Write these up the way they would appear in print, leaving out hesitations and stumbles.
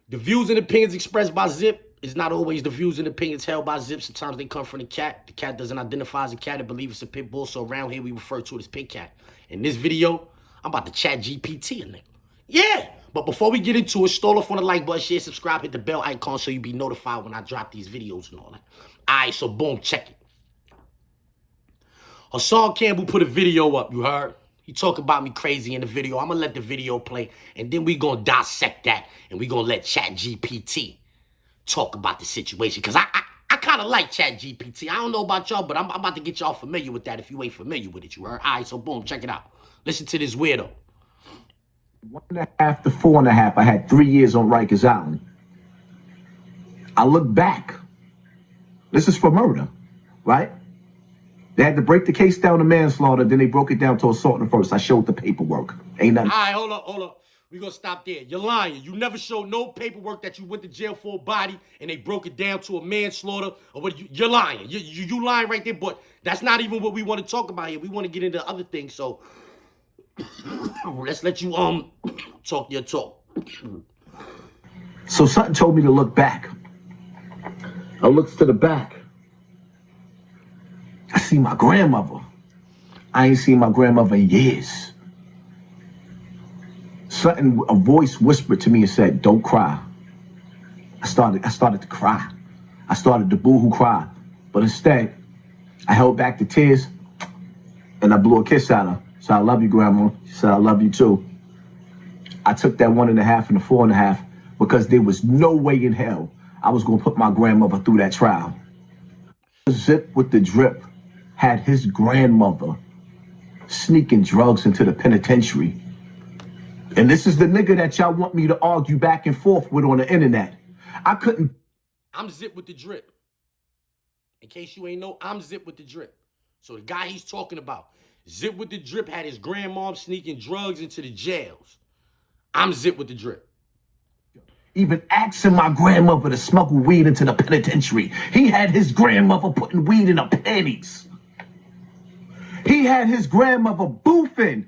The views and opinions expressed by Zip is not always the views and opinions held by Zip. Sometimes they come from the cat. The cat doesn't identify as a cat and believes it's a pit bull, so around here we refer to it as pit cat. In this video, I'm about to Chatgpt a nigga. Yeah, but before we get into it, stall off on the like button, share, subscribe, hit the bell icon so you be notified when I drop these videos and all that. Alright, so boom, check it. Hassan Campbell put a video up, you heard? He talk about me crazy in the video. I'm going to let the video play, and then we going to dissect that, and we going to let Chatgpt talk about the situation. Because I kind of like Chatgpt. I don't know about y'all, but I'm about to get y'all familiar with that if you ain't familiar with it, you heard? All right, so boom, check it out. Listen to this weirdo. 1.5 to 4.5, I had 3 years on Rikers Island. I look back. This is for murder, right? They had to break the case down to manslaughter, then they broke it down to assault and first. I showed the paperwork. Ain't nothing. All right, hold up. We're going to stop there. You're lying. You never showed no paperwork that you went to jail for a body and they broke it down to a manslaughter. Or what? You're lying. You lying right there, but that's not even what we want to talk about here. We want to get into other things, so let's let you talk your talk. So something told me to look back. I looks to the back. I see my grandmother. I ain't seen my grandmother in years. A voice whispered to me and said, "Don't cry." I started to cry. I started to boo-hoo cry. But instead, I held back the tears and I blew a kiss at her. So I love you, Grandma. She said, I love you too. I took that 1.5 and the 4.5 because there was no way in hell I was going to put my grandmother through that trial. Zip with the drip had his grandmother sneaking drugs into the penitentiary. And this is the nigga that y'all want me to argue back and forth with on the internet. I'm Zip with the drip. In case you ain't know, I'm Zip with the drip. So the guy he's talking about, Zip with the drip had his grandmom sneaking drugs into the jails. I'm Zip with the drip. Even asking my grandmother to smuggle weed into the penitentiary. He had his grandmother putting weed in her panties. He had his grandmother boofing.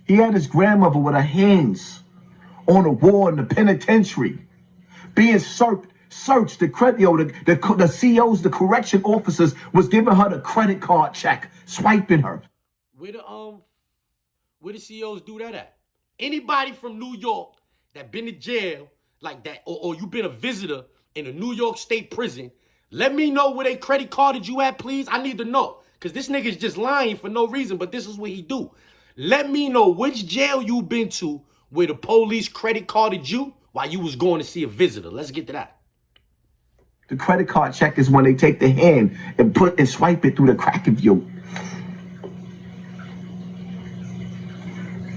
He had his grandmother with her hands on the wall in the penitentiary, being searched. The COs, the correction officers, was giving her the credit card check, swiping her. Where the COs do that at? Anybody from New York that been to jail like that, or you been a visitor in a New York State prison, let me know where they credit carded you at, please. I need to know. Because this nigga's just lying for no reason, but this is what he do. Let me know which jail you been to where the police credit carded you while you was going to see a visitor. Let's get to that. The credit card check is when they take the hand and swipe it through the crack of you.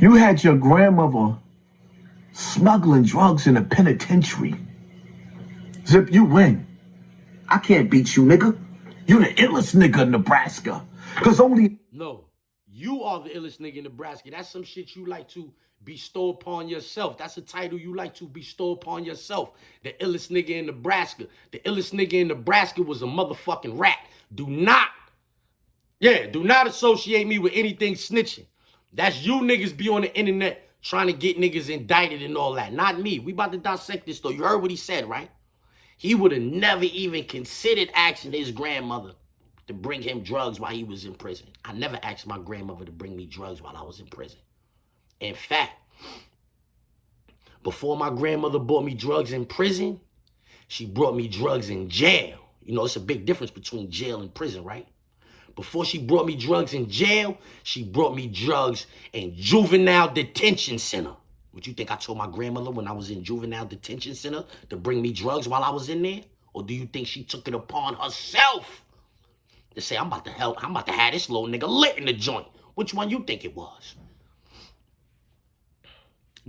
You had your grandmother smuggling drugs in a penitentiary. Zip, you win. I can't beat you, nigga. You the illest nigga in Nebraska. No, you are the illest nigga in Nebraska. That's some shit you like to bestow upon yourself. That's a title you like to bestow upon yourself. The illest nigga in Nebraska. The illest nigga in Nebraska was a motherfucking rat. Do not associate me with anything snitching. That's you niggas be on the internet trying to get niggas indicted and all that. Not me. We about to dissect this though. You heard what he said, right? He would have never even considered asking his grandmother to bring him drugs while he was in prison. I never asked my grandmother to bring me drugs while I was in prison. In fact, before my grandmother bought me drugs in prison, she brought me drugs in jail. You know, it's a big difference between jail and prison, right? Before she brought me drugs in jail, she brought me drugs in juvenile detention center. What you think I told my grandmother when I was in juvenile detention center to bring me drugs while I was in there? Or do you think she took it upon herself to say, I'm about to have this little nigga lit in the joint? Which one you think it was?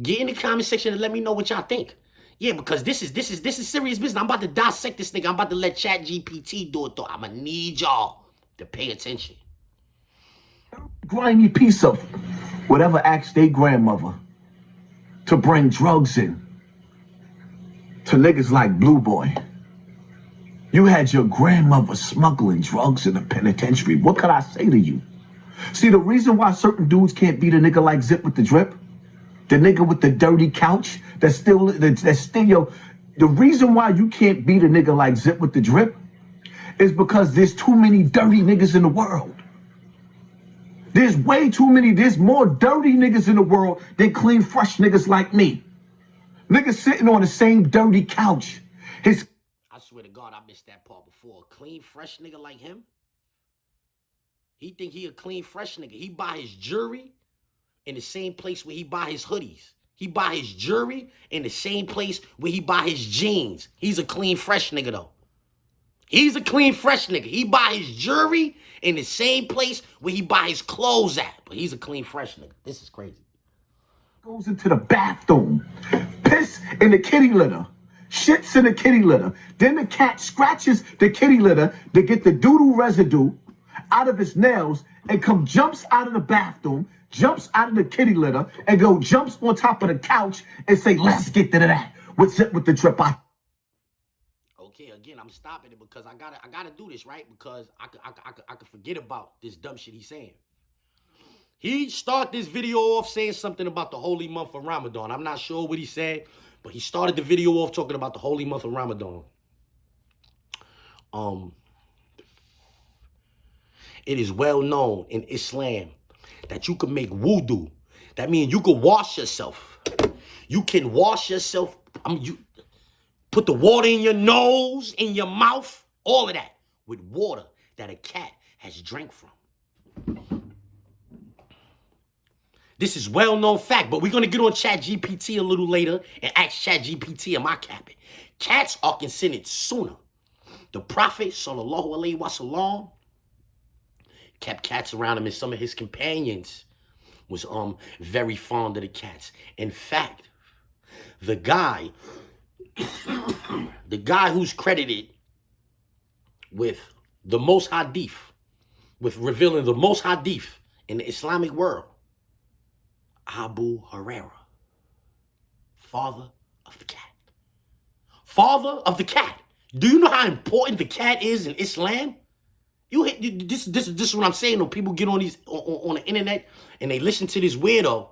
Get in the comment section and let me know what y'all think. Yeah, because this is serious business. I'm about to dissect this nigga. I'm about to let Chatgpt do it though. I'ma need y'all to pay attention. Grimy piece of whatever asked their grandmother to bring drugs in to niggas like Blue Boy. You had your grandmother smuggling drugs in the penitentiary. What could I say to you? See, the reason why certain dudes can't beat a nigga like Zip with the drip The nigga with the dirty couch that's still, yo. The reason why you can't beat a nigga like Zip with the Drip is because there's too many dirty niggas in the world. There's way too many, there's more dirty niggas in the world than clean, fresh niggas like me. Niggas sitting on the same dirty couch. I swear to God, I missed that part before. A clean, fresh nigga like him? He think he a clean, fresh nigga. He buy his jewelry in the same place where he buy his hoodies. He buy his jewelry in the same place where he buy his jeans. He's a clean, fresh nigga, though. He's a clean, fresh nigga. He buy his jewelry in the same place where he buy his clothes at. But he's a clean, fresh nigga. This is crazy. Goes into the bathroom, piss in the kitty litter, shits in the kitty litter. Then the cat scratches the kitty litter to get the doo-doo residue out of his nails and jumps out of the bathroom, jumps out of the kitty litter, and jumps on top of the couch and say, let's get to that. Zip with the Drip. Okay, again, I'm stopping it because I gotta do this, right? Because I could forget about this dumb shit he's saying. He started this video off saying something about the holy month of Ramadan. I'm not sure what he said, but he started the video off talking about the holy month of Ramadan. It is well known in Islam that you can make wudu. That means you can wash yourself. You can wash yourself. You put the water in your nose, in your mouth, all of that with water that a cat has drank from. This is well-known fact, but we're going to get on Chatgpt a little later and ask Chatgpt, am I capping? Cats are considered sunnah. The Prophet, sallallahu alaihi wasallam, kept cats around him, and some of his companions was very fond of the cats. In fact, the guy who's credited with the most hadith, with revealing the most hadith in the Islamic world, Abu Huraira, father of the cat. Father of the cat. Do you know how important the cat is in Islam? This is what I'm saying. Though people get on on the internet and they listen to this weirdo,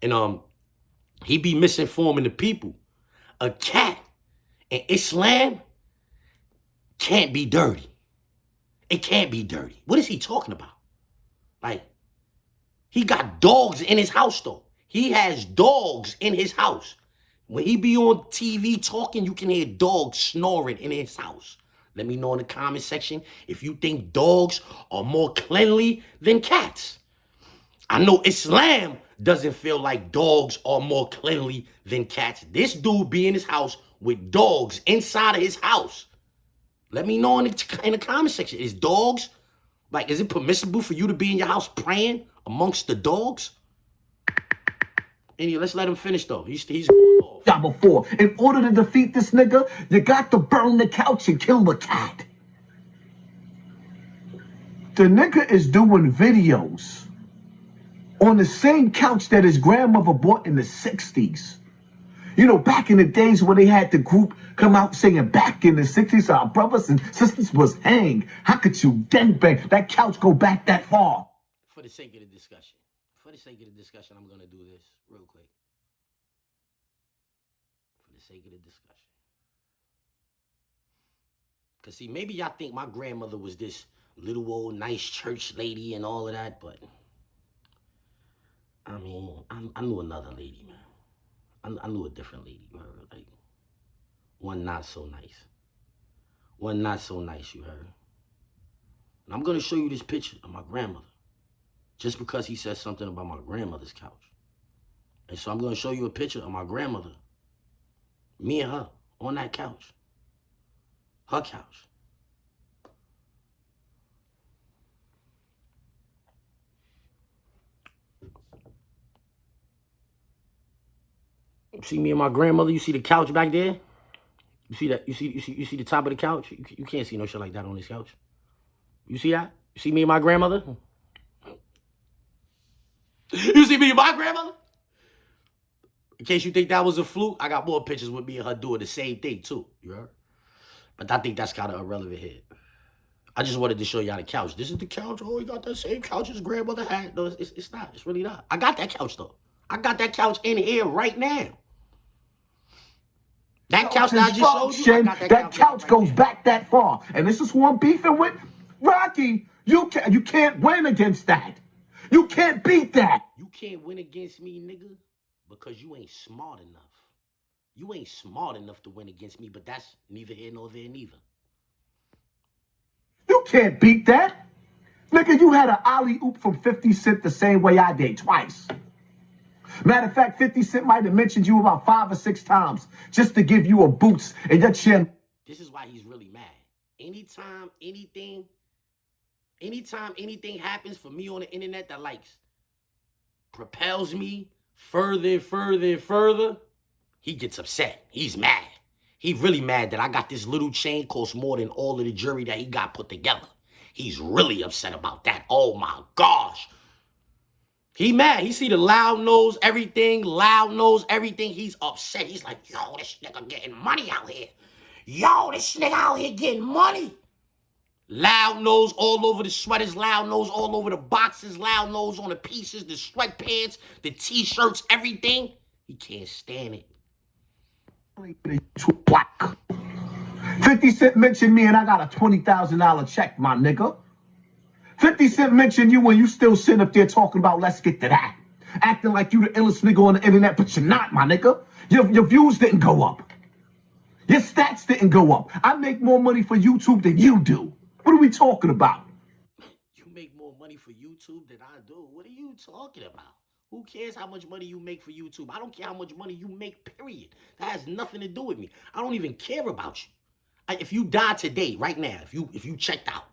and he be misinforming the people. A cat in Islam can't be dirty. It can't be dirty. What is he talking about? Like, he got dogs in his house, though. He has dogs in his house. When he be on TV talking, you can hear dogs snoring in his house. Let me know in the comment section if you think dogs are more cleanly than cats. I know Islam doesn't feel like dogs are more cleanly than cats. This dude be in his house with dogs inside of his house. Let me know in the comment section. Is it permissible for you to be in your house praying amongst the dogs? Anyway, let's let him finish, though. He's going off. Before, in order to defeat this nigga, you got to burn the couch and kill the cat. The nigga is doing videos on the same couch that his grandmother bought in the 60s. You know, back in the days when they had the group come out singing, back in the 60s, our brothers and sisters was hang. How could you gangbang? That couch go back that far. For the sake of the discussion, I'm going to do this real quick. For the sake of the discussion. Because, see, maybe y'all think my grandmother was this little old nice church lady and all of that, but, I mean, I knew another lady, man. I knew a different lady, you heard? Like, one not so nice. One not so nice, you heard? And I'm going to show you this picture of my grandmother. Just because he said something about my grandmother's couch. And so I'm going to show you a picture of my grandmother. Me and her on that couch. Her couch. See me and my grandmother? You see the couch back there? You see that? You see the top of the couch? You can't see no shit like that on this couch. You see that? You see me and my grandmother? You see me and my grandmother? In case you think that was a fluke, I got more pictures with me and her doing the same thing too. You heard? But I think that's kind of irrelevant here. I just wanted to show y'all the couch. This is the couch. Oh, you got that same couch his grandmother had. No, it's not. It's really not. I got that couch though. I got that couch in here right now. That couch and that I just showed you, I got that couch right goes there. back that far. And this is who I'm beefing with. Rocky, you can't win against that. You can't beat that. You can't win against me, nigga, because you ain't smart enough. You ain't smart enough to win against me, but that's neither here nor there neither. You can't beat that. Nigga, you had an alley-oop from 50 Cent the same way I did, twice. Matter of fact, 50 Cent might have mentioned you about 5 or 6 times just to give you a boots in your chin. This is why he's really mad. Anytime anything happens for me on the internet that likes propels me further and further and further, he gets upset. He's mad. He really mad that I got this little chain cost more than all of the jewelry that he got put together. He's really upset about that. Oh my gosh. He mad. He see the loud nose, everything. He's upset. He's like, yo, this nigga getting money out here. Yo, this nigga out here getting money. Loud nose all over the sweaters, loud nose all over the boxes, loud nose on the pieces, the sweatpants, the t-shirts, everything. He can't stand it. 50 Cent mentioned me and I got a $20,000 check, my nigga. 50 Cent mentioned you when you still sitting up there talking about let's get to that. Acting like you the illest nigga on the internet, but you're not, my nigga. Your views didn't go up. Your stats didn't go up. I make more money for YouTube than you do. What are we talking about? You make more money for YouTube than I do? What are you talking about? Who cares how much money you make for YouTube? I don't care how much money you make, period. That has nothing to do with me. I don't even care about you. If you died today, right now, if you checked out,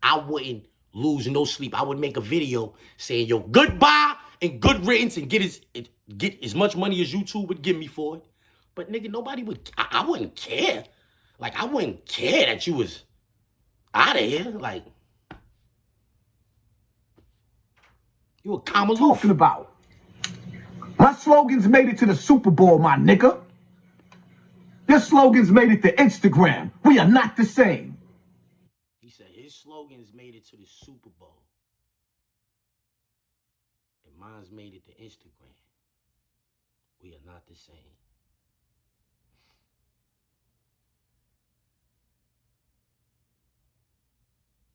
I wouldn't lose no sleep. I would make a video saying, yo, goodbye and good riddance and get as much money as YouTube would give me for it. But nigga, nobody would, I wouldn't care. Like, I wouldn't care that you was out of here. Like, you a Kamaloof. Talking about? My slogans made it to the Super Bowl, my nigga. Your slogans made it to Instagram. We are not the same. He said his slogans made it to the Super Bowl. And mine's made it to Instagram. We are not the same.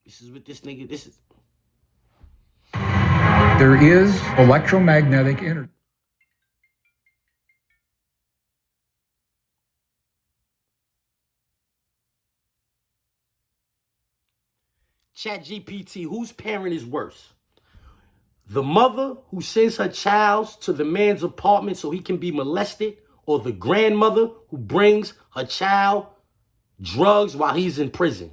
This is what this nigga, this is. There is electromagnetic energy. Chatgpt, whose parent is worse? The mother who sends her child to the man's apartment so he can be molested, or the grandmother who brings her child drugs while he's in prison?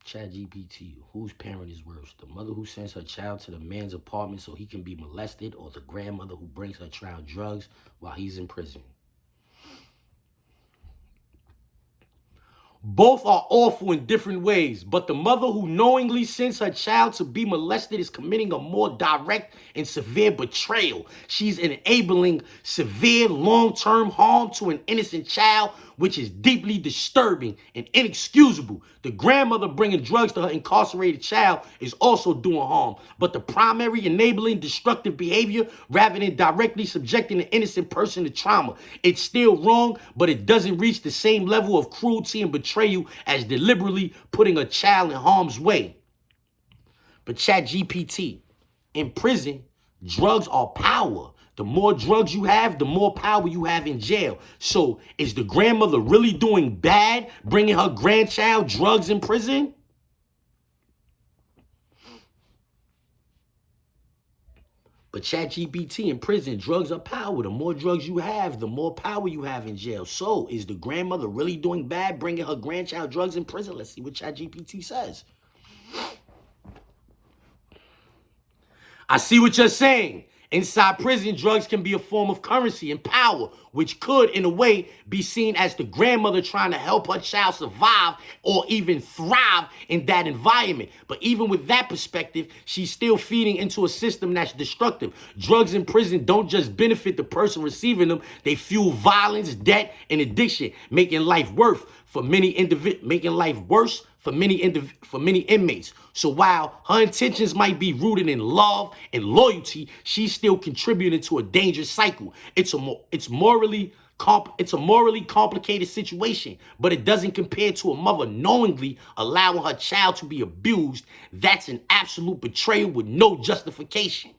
Chatgpt, whose parent is worse? The mother who sends her child to the man's apartment so he can be molested, or the grandmother who brings her child drugs while he's in prison? Both are awful in different ways, but the mother who knowingly sends her child to be molested is committing a more direct and severe betrayal. She's enabling severe long-term harm to an innocent child, which is deeply disturbing and inexcusable. The grandmother bringing drugs to her incarcerated child is also doing harm, but the primary enabling destructive behavior rather than directly subjecting an innocent person to trauma. It's still wrong, but it doesn't reach the same level of cruelty and betrayal as deliberately putting a child in harm's way. But Chatgpt, in prison, drugs are power. The more drugs you have, the more power you have in jail. So is the grandmother really doing bad, bringing her grandchild drugs in prison? But Chatgpt, in prison, drugs are power. The more drugs you have, the more power you have in jail. So is the grandmother really doing bad, bringing her grandchild drugs in prison? Let's see what Chatgpt says. I see what you're saying. Inside prison, drugs can be a form of currency and power, which could, in a way, be seen as the grandmother trying to help her child survive or even thrive in that environment. But even with that perspective, she's still feeding into a system that's destructive. Drugs in prison don't just benefit the person receiving them, they fuel violence, debt, and addiction, making life worse for many inmates. So while her intentions might be rooted in love and loyalty, she's still contributing to a dangerous cycle. It's a morally complicated situation, but it doesn't compare to a mother knowingly allowing her child to be abused. That's an absolute betrayal with no justification.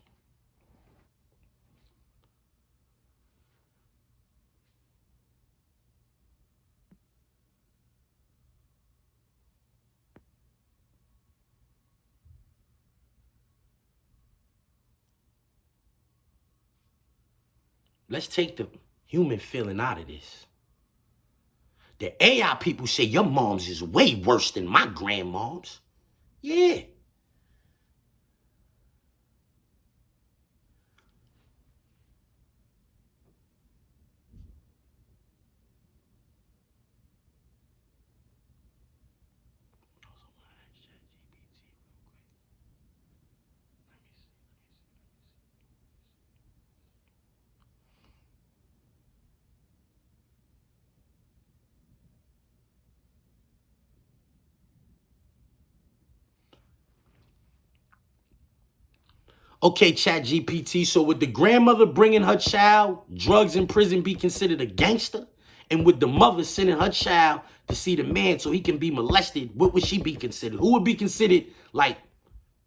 Let's take the human feeling out of this. The AI people say your moms is way worse than my grandmoms. Yeah. Okay, Chatgpt, so would the grandmother bringing her child drugs in prison be considered a gangster? And would the mother sending her child to see the man so he can be molested, what would she be considered? Who would be considered like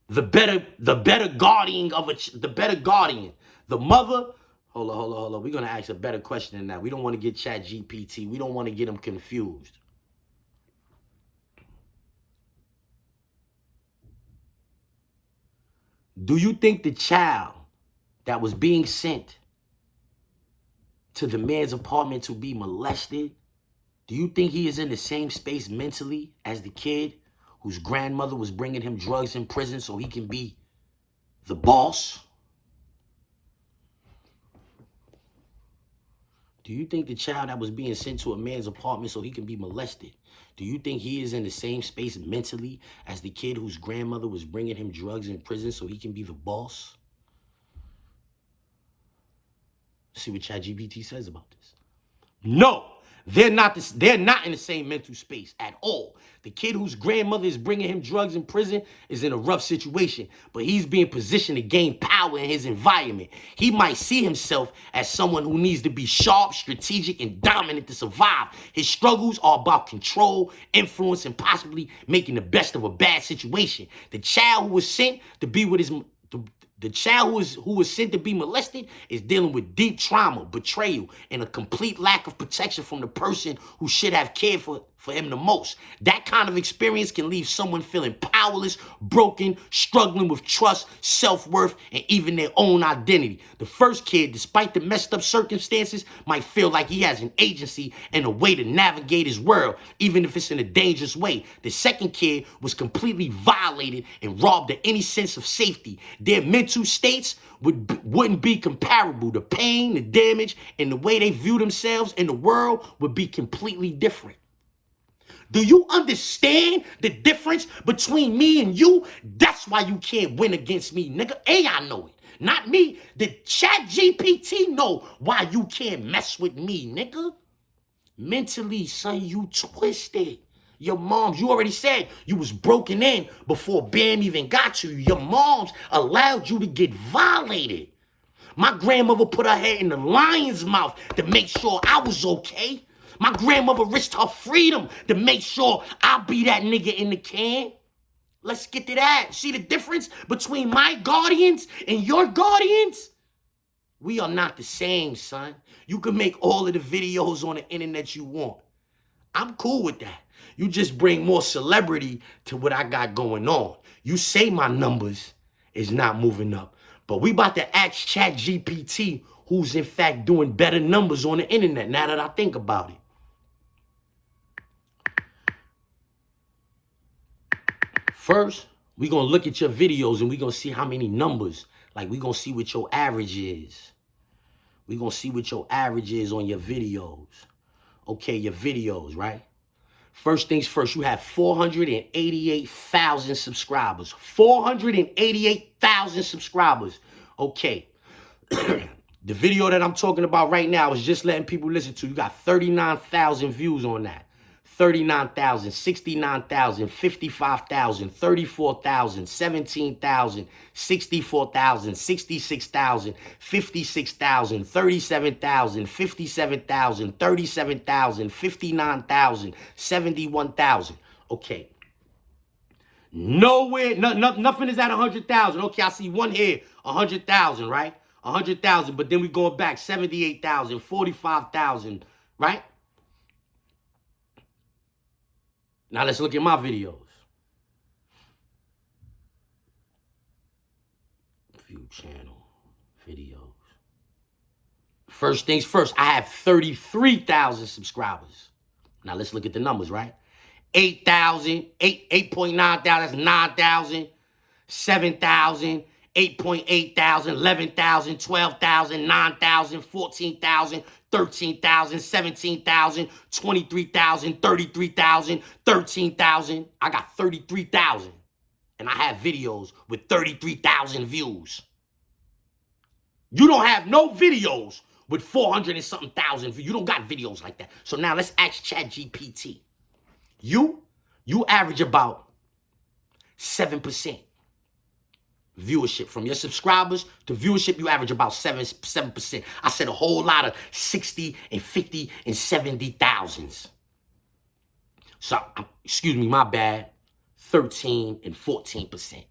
the better guardian of the better guardian? The mother? Hold on. We're gonna ask a better question than that. We don't want to get Chatgpt. We don't want to get him confused. Do you think the child that was being sent to the man's apartment to be molested, do you think he is in the same space mentally as the kid whose grandmother was bringing him drugs in prison so he can be the boss? Do you think the child that was being sent to a man's apartment so he can be molested, do you think he is in the same space mentally as the kid whose grandmother was bringing him drugs in prison so he can be the boss? See what ChatGPT says about this. No, they're not in the same mental space at all. The kid whose grandmother is bringing him drugs in prison is in a rough situation, but he's being positioned to gain power in his environment. He might see himself as someone who needs to be sharp, strategic, and dominant to survive. His struggles are about control, influence, and possibly making the best of a bad situation. The child who was sent to be with his The child who was sent to be molested is dealing with deep trauma, betrayal, and a complete lack of protection from the person who should have cared for him the most. That kind of experience can leave someone feeling powerless, broken, struggling with trust, self-worth, and even their own identity. The first kid, despite the messed up circumstances, might feel like he has an agency and a way to navigate his world, even if it's in a dangerous way. The second kid was completely violated and robbed of any sense of safety. Their mental states wouldn't be comparable. The pain, the damage, and the way they view themselves in the world would be completely different. Do you understand the difference between me and you? That's why you can't win against me, nigga. AI know it, not me. The Chatgpt know why you can't mess with me, nigga. Mentally, son, you twisted. Your moms, you already said you was broken in before Bam even got to you. Your moms allowed you to get violated. My grandmother put her head in the lion's mouth to make sure I was okay. My grandmother risked her freedom to make sure I'll be that nigga in the can. Let's get to that. See the difference between my guardians and your guardians? We are not the same, son. You can make all of the videos on the internet you want. I'm cool with that. You just bring more celebrity to what I got going on. You say my numbers is not moving up, but we about to ask Chatgpt who's in fact doing better numbers on the internet now that I think about it. First, we're going to look at your videos and we're going to see how many numbers Like, we gonna see what your average is. We gonna see what your average is on your videos. Okay, your videos, right? First things first, you have 488,000 subscribers. 488,000 subscribers. Okay. The video that I'm talking about right now is just letting people listen to. You got 39,000 views on that. 39,000, 69,000, 55,000, 34,000, 17,000, 64,000, 66,000, 56,000, 37,000, 57,000, 37,000, 59,000, 71,000. Okay. Nowhere, nothing is at 100,000. Okay, I see one here, 100,000, right? 100,000, but then we going back, 78,000, 45,000, right? Now let's look at my videos. View channel, videos. First things first, I have 33,000 subscribers. Now let's look at the numbers, right? 8,000, 8.9 thousand, that's 9,000, 7,000, 8.8 thousand, 11,000, 12,000, 9,000, 14,000, 13,000, 17,000, 23,000, 33,000, 13,000. I got 33,000. And I have videos with 33,000 views. You don't have no videos with 400 and something thousand views. You don't got videos like that. So now let's ask Chatgpt. You average about 7%. Viewership from your subscribers to viewership, you average about 7%. I said a whole lot of 60 and 50 and 70,000s. So, excuse me, my bad. 13 and 14%.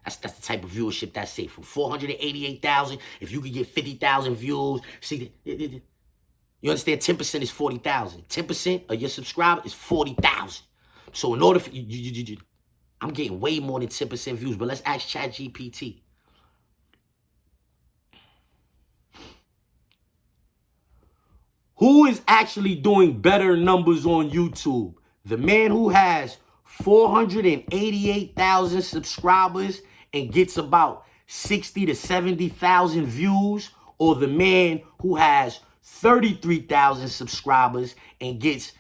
That's the type of viewership that's safe. From 488,000, if you could get 50,000 views, see, you understand? 10% is 40,000. 10% of your subscribers is 40,000. So in order for I'm getting way more than 10% views, but let's ask Chatgpt. Who is actually doing better numbers on YouTube? The man who has 488,000 subscribers and gets about 60 to 70,000 views, or the man who has 33,000 subscribers and gets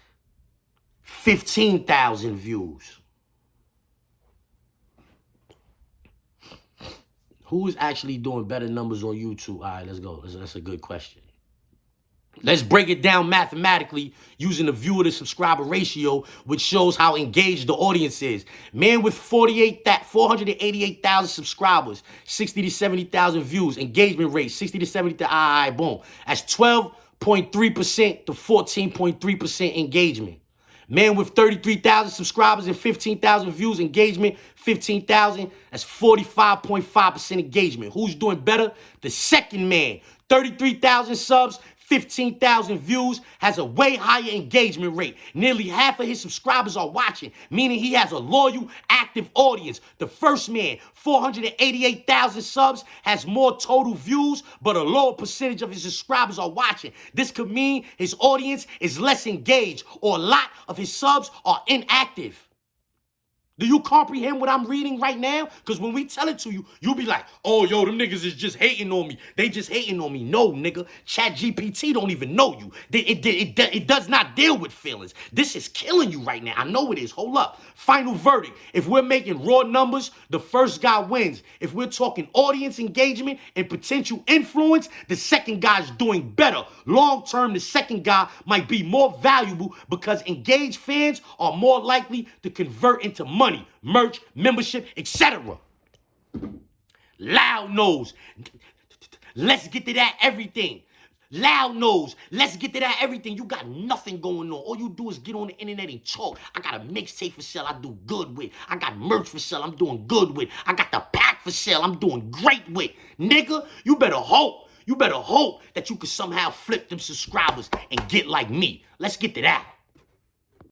15,000 views? Who is actually doing better numbers on YouTube? All right, let's go. That's a good question. Let's break it down mathematically using the viewer to subscriber ratio, which shows how engaged the audience is. Man with 488,000 subscribers, 60 to 70,000 views, engagement rate, 60 to 70,000. All right, boom. That's 12.3% to 14.3% engagement. Man with 33,000 subscribers and 15,000 views, engagement, 15,000. That's 45.5% engagement. Who's doing better? The second man, 33,000 subs, 15,000 views, has a way higher engagement rate. Nearly half of his subscribers are watching, meaning he has a loyal, active audience. The first man, 488,000 subs, has more total views, but a lower percentage of his subscribers are watching. This could mean his audience is less engaged, or a lot of his subs are inactive. Do you comprehend what I'm reading right now? Because when we tell it to you, you'll be like, oh, yo, them niggas is just hating on me. They just hating on me. No, nigga. Chatgpt don't even know you. It does not deal with feelings. This is killing you right now. I know it is. Hold up. Final verdict. If we're making raw numbers, the first guy wins. If we're talking audience engagement and potential influence, the second guy's doing better. Long term, the second guy might be more valuable because engaged fans are more likely to convert into money, merch, membership, etc. Loud nose. Let's get to that everything. Loud nose. Let's get to that everything. You got nothing going on. All you do is get on the internet and talk. I got a mixtape for sale I do good with. I got merch for sale I'm doing good with. I got the pack for sale I'm doing great with. Nigga, you better hope. You better hope that you can somehow flip them subscribers and get like me. Let's get to that.